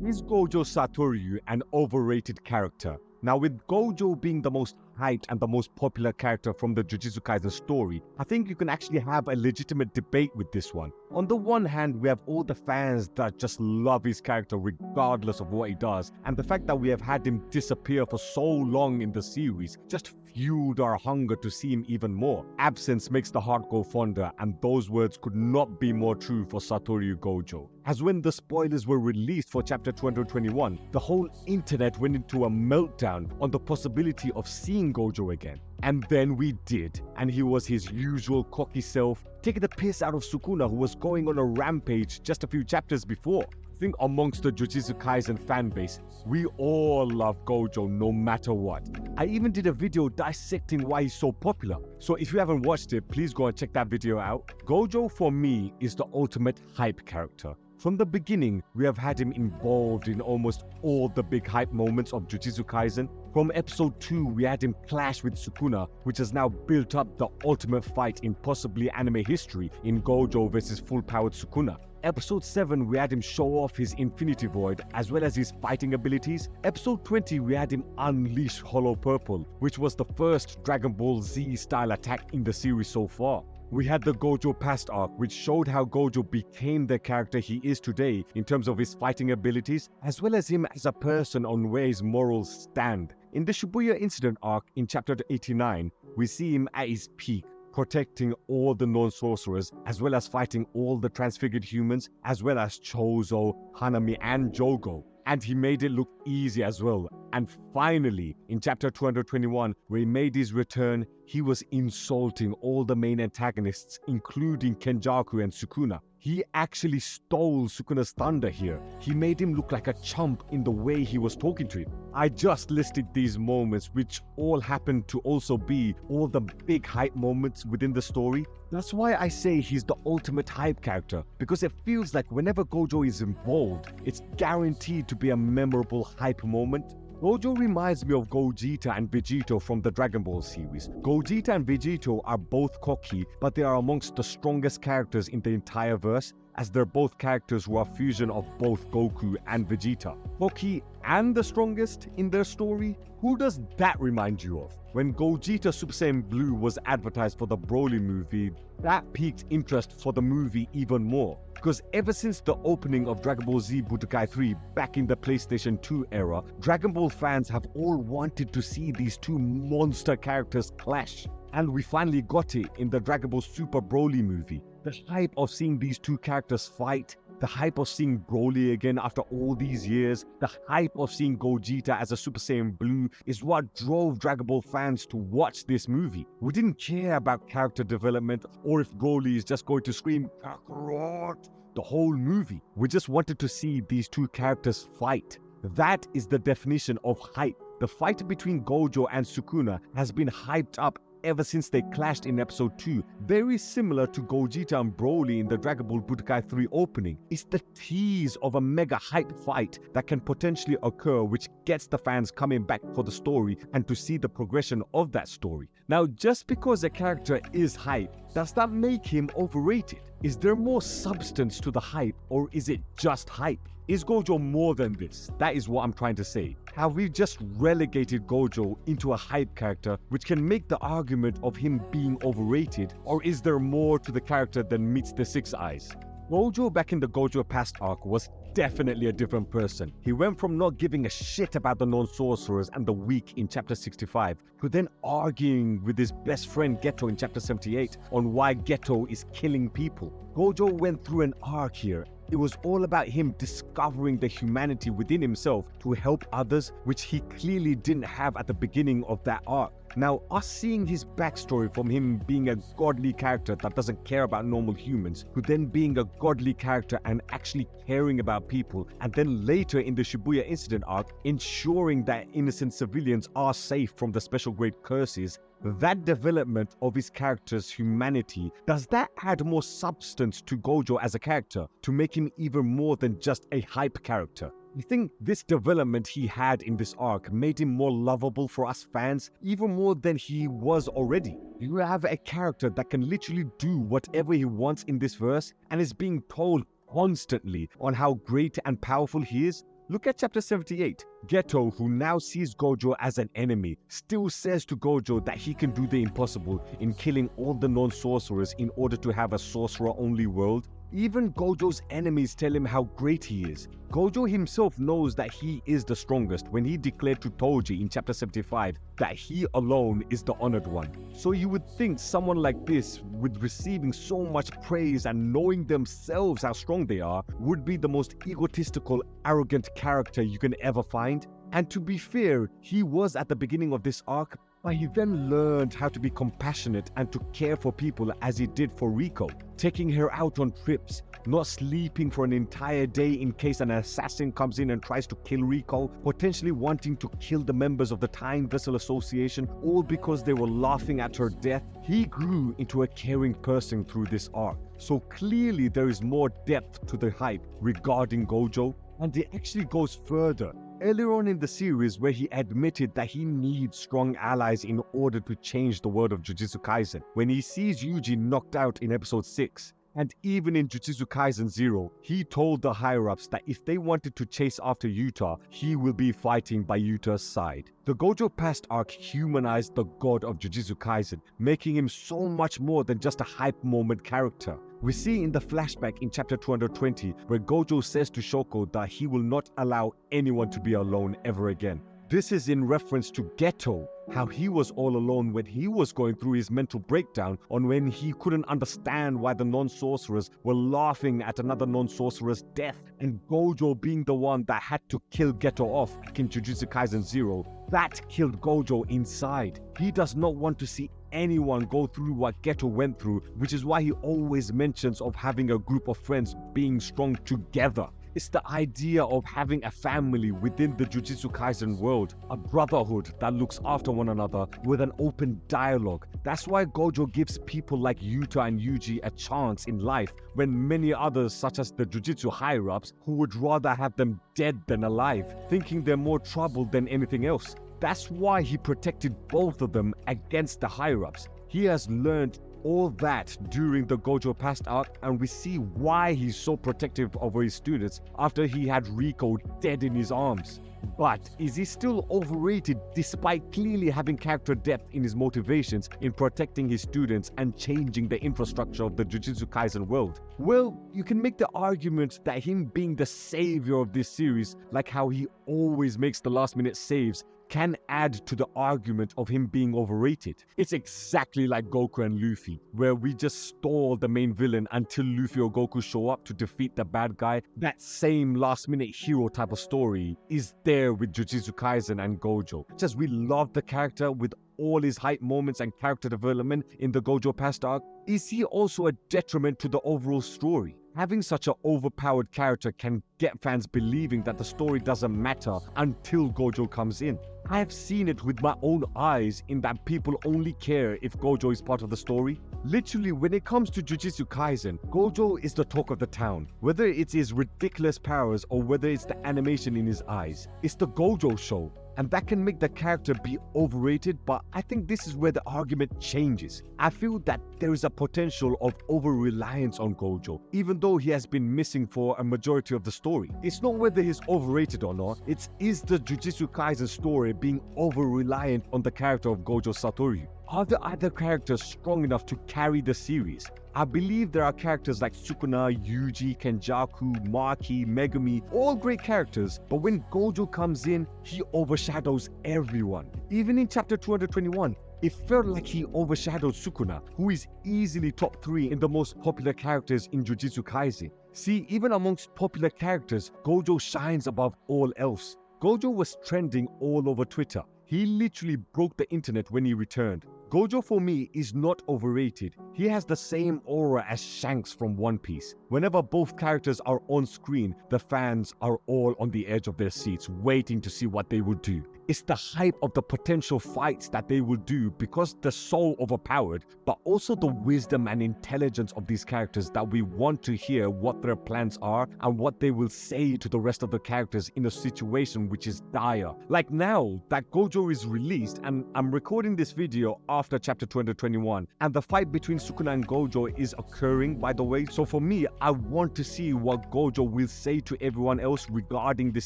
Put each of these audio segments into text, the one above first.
Is Gojo Satoru an overrated character? Now, with Gojo being the most hyped and the most popular character from the Jujutsu Kaisen story, I think you can actually have a legitimate debate with this one. On the one hand, we have all the fans that just love his character regardless of what he does, and the fact that we have had him disappear for so long in the series just fueled our hunger to see him even more. Absence makes the heart go fonder, and those words could not be more true for Satoru Gojo. As when the spoilers were released for chapter 221, the whole internet went into a meltdown on the possibility of seeing Gojo again. And then we did, and he was his usual cocky self, taking the piss out of Sukuna, who was going on a rampage just a few chapters before. I think amongst the Jujutsu Kaisen fanbase, we all love Gojo no matter what. I even did a video dissecting why he's so popular, so if you haven't watched it, please go and check that video out. Gojo for me is the ultimate hype character. From the beginning, we have had him involved in almost all the big hype moments of Jujutsu Kaisen. From episode 2, we had him clash with Sukuna, which has now built up the ultimate fight in possibly anime history in Gojo versus full-powered Sukuna. Episode 7, we had him show off his Infinity Void as well as his fighting abilities. Episode 20, we had him unleash Hollow Purple, which was the first Dragon Ball Z style attack in the series so far. We had the Gojo Past arc, which showed how Gojo became the character he is today in terms of his fighting abilities, as well as him as a person on where his morals stand. In the Shibuya Incident arc in chapter 89, we see him at his peak, protecting all the non-sorcerers, as well as fighting all the transfigured humans, as well as Chozo, Hanami, and Jogo. And he made it look easy as well. And finally, in chapter 221, where he made his return, he was insulting all the main antagonists, including Kenjaku and Sukuna. He actually stole Sukuna's thunder here. He made him look like a chump in the way he was talking to him. I just listed these moments, which all happened to also be all the big hype moments within the story. That's why I say he's the ultimate hype character, because it feels like whenever Gojo is involved, it's guaranteed to be a memorable hype moment. Gojo reminds me of Gogeta and Vegito from the Dragon Ball series. Gogeta and Vegito are both cocky, but they are amongst the strongest characters in the entire verse, as they're both characters who are fusion of both Goku and Vegeta. Cocky and the strongest in their story? Who does that remind you of? When Gogeta Super Saiyan Blue was advertised for the Broly movie, that piqued interest for the movie even more. Because ever since the opening of Dragon Ball Z Budokai 3 back in the PlayStation 2 era, Dragon Ball fans have all wanted to see these two monster characters clash. And we finally got it in the Dragon Ball Super Broly movie. The hype of seeing these two characters fight, the hype of seeing Broly again after all these years, the hype of seeing Gogeta as a Super Saiyan Blue is what drove Dragon Ball fans to watch this movie. We didn't care about character development or if Broly is just going to scream Kakarot the whole movie. We just wanted to see these two characters fight. That is the definition of hype. The fight between Gojo and Sukuna has been hyped up ever since they clashed in episode 2, very similar to Gogeta and Broly in the Dragon Ball Budokai 3 opening. It's the tease of a mega hype fight that can potentially occur, which gets the fans coming back for the story and to see the progression of that story. Now, just because a character is hype, does that make him overrated? Is there more substance to the hype, or is it just hype? Is Gojo more than this? That is what I'm trying to say. Have we just relegated Gojo into a hype character, which can make the argument of him being overrated, or is there more to the character than meets the six eyes? Gojo back in the Gojo Past arc was definitely a different person. He went from not giving a shit about the non-sorcerers and the weak in chapter 65 to then arguing with his best friend Geto in chapter 78 on why Geto is killing people. Gojo went through an arc here. It was all about him discovering the humanity within himself to help others, which he clearly didn't have at the beginning of that arc. Now, us seeing his backstory from him being a godly character that doesn't care about normal humans, to then being a godly character and actually caring about people, and then later in the Shibuya Incident arc, ensuring that innocent civilians are safe from the special grade curses, that development of his character's humanity, does that add more substance to Gojo as a character to make him even more than just a hype character? I think this development he had in this arc made him more lovable for us fans, even more than he was already. You have a character that can literally do whatever he wants in this verse and is being told constantly on how great and powerful he is. Look at chapter 78. Geto, who now sees Gojo as an enemy, still says to Gojo that he can do the impossible in killing all the non-sorcerers in order to have a sorcerer-only world. Even Gojo's enemies tell him how great he is. Gojo himself knows that he is the strongest when he declared to Toji in chapter 75 that he alone is the honored one. So you would think someone like this, with receiving so much praise and knowing themselves how strong they are, would be the most egotistical, arrogant character you can ever find. And to be fair, he was at the beginning of this arc, but he then learned how to be compassionate and to care for people as he did for Riko, taking her out on trips, not sleeping for an entire day in case an assassin comes in and tries to kill Riko, potentially wanting to kill the members of the Time Vessel Association, all because they were laughing at her death. He grew into a caring person through this arc. So clearly there is more depth to the hype regarding Gojo, and it actually goes further. Earlier on in the series, where he admitted that he needs strong allies in order to change the world of Jujutsu Kaisen, when he sees Yuji knocked out in episode 6. And even in Jujutsu Kaisen 0, he told the higher-ups that if they wanted to chase after Yuta, he will be fighting by Yuta's side. The Gojo Past arc humanized the god of Jujutsu Kaisen, making him so much more than just a hype moment character. We see in the flashback in chapter 220 where Gojo says to Shoko that he will not allow anyone to be alone ever again. This is in reference to Geto, how he was all alone when he was going through his mental breakdown on when he couldn't understand why the non-sorcerers were laughing at another non-sorcerer's death, and Gojo being the one that had to kill Geto off back in Jujutsu Kaisen 0. That killed Gojo inside. He does not want to see anyone go through what Geto went through, which is why he always mentions of having a group of friends being strong together. It's the idea of having a family within the Jujutsu Kaisen world, a brotherhood that looks after one another with an open dialogue. That's why Gojo gives people like Yuta and Yuji a chance in life when many others, such as the Jujutsu higher-ups, who would rather have them dead than alive, thinking they're more trouble than anything else. That's why he protected both of them against the higher-ups. He has learned all that during the Gojo Past arc, and we see why he's so protective over his students after he had Riko dead in his arms. But is he still overrated despite clearly having character depth in his motivations in protecting his students and changing the infrastructure of the Jujutsu Kaisen world? Well, you can make the argument that him being the savior of this series, like how he always makes the last minute saves, can add to the argument of him being overrated. It's exactly like Goku and Luffy, where we just stall the main villain until Luffy or Goku show up to defeat the bad guy. That same last-minute hero type of story is there with Jujutsu Kaisen and Gojo. Just we love the character with all his hype moments and character development in the Gojo Past arc. Is he also a detriment to the overall story? Having such an overpowered character can get fans believing that the story doesn't matter until Gojo comes in. I have seen it with my own eyes in that people only care if Gojo is part of the story. Literally, when it comes to Jujutsu Kaisen, Gojo is the talk of the town. Whether it's his ridiculous powers or whether it's the animation in his eyes, it's the Gojo show. And that can make the character be overrated, but I think this is where the argument changes. I feel that there is a potential of over-reliance on Gojo, even though he has been missing for a majority of the story. It's not whether he's overrated or not, is the Jujutsu Kaisen story being over-reliant on the character of Gojo Satoru. Are the other characters strong enough to carry the series? I believe there are characters like Sukuna, Yuji, Kenjaku, Maki, Megumi, all great characters, but when Gojo comes in, he overshadows everyone. Even in chapter 221, it felt like he overshadowed Sukuna, who is easily top 3 in the most popular characters in Jujutsu Kaisen. See, even amongst popular characters, Gojo shines above all else. Gojo was trending all over Twitter. He literally broke the internet when he returned. Gojo for me is not overrated. He has the same aura as Shanks from One Piece. Whenever both characters are on screen, the fans are all on the edge of their seats waiting to see what they will do. It's the hype of the potential fights that they will do because they're so overpowered, but also the wisdom and intelligence of these characters that we want to hear what their plans are and what they will say to the rest of the characters in a situation which is dire. Like now that Gojo is released, and I'm recording this video after chapter 221, and the fight between Sukuna and Gojo is occurring, by the way. So for me, I want to see what Gojo will say to everyone else regarding this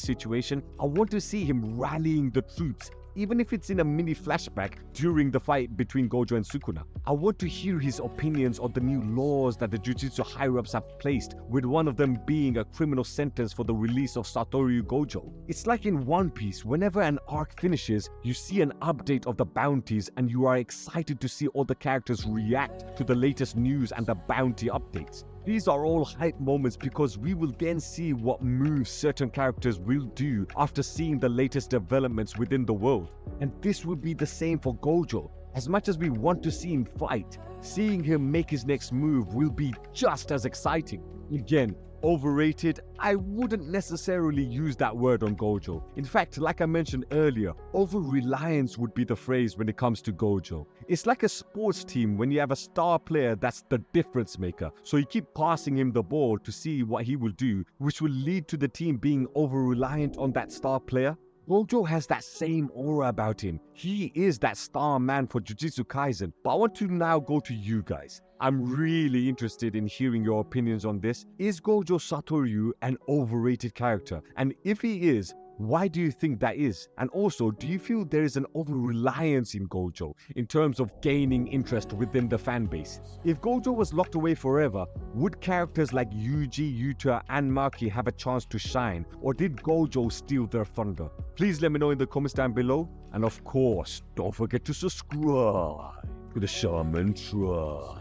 situation. I want to see him rallying the troops, even if it's in a mini flashback during the fight between Gojo and Sukuna. I want to hear his opinions on the new laws that the Jujutsu higher-ups have placed, with one of them being a criminal sentence for the release of Satoru Gojo. It's like in One Piece, whenever an arc finishes, you see an update of the bounties and you are excited to see all the characters react to the latest news and the bounty updates. These are all hype moments because we will then see what moves certain characters will do after seeing the latest developments within the world. And this will be the same for Gojo. As much as we want to see him fight, seeing him make his next move will be just as exciting. Again, overrated, I wouldn't necessarily use that word on Gojo. In fact, like I mentioned earlier, over-reliance would be the phrase when it comes to Gojo. It's like a sports team when you have a star player that's the difference maker. So you keep passing him the ball to see what he will do, which will lead to the team being over-reliant on that star player. Gojo has that same aura about him. He is that star man for Jujutsu Kaisen. But I want to now go to you guys. I'm really interested in hearing your opinions on this. Is Gojo Satoru an overrated character? And if he is, why do you think that is? And also, do you feel there is an over-reliance in Gojo in terms of gaining interest within the fan base? If Gojo was locked away forever, would characters like Yuji, Yuta, and Maki have a chance to shine? Or did Gojo steal their thunder? Please let me know in the comments down below. And of course, don't forget to subscribe to the Shaman Tribe.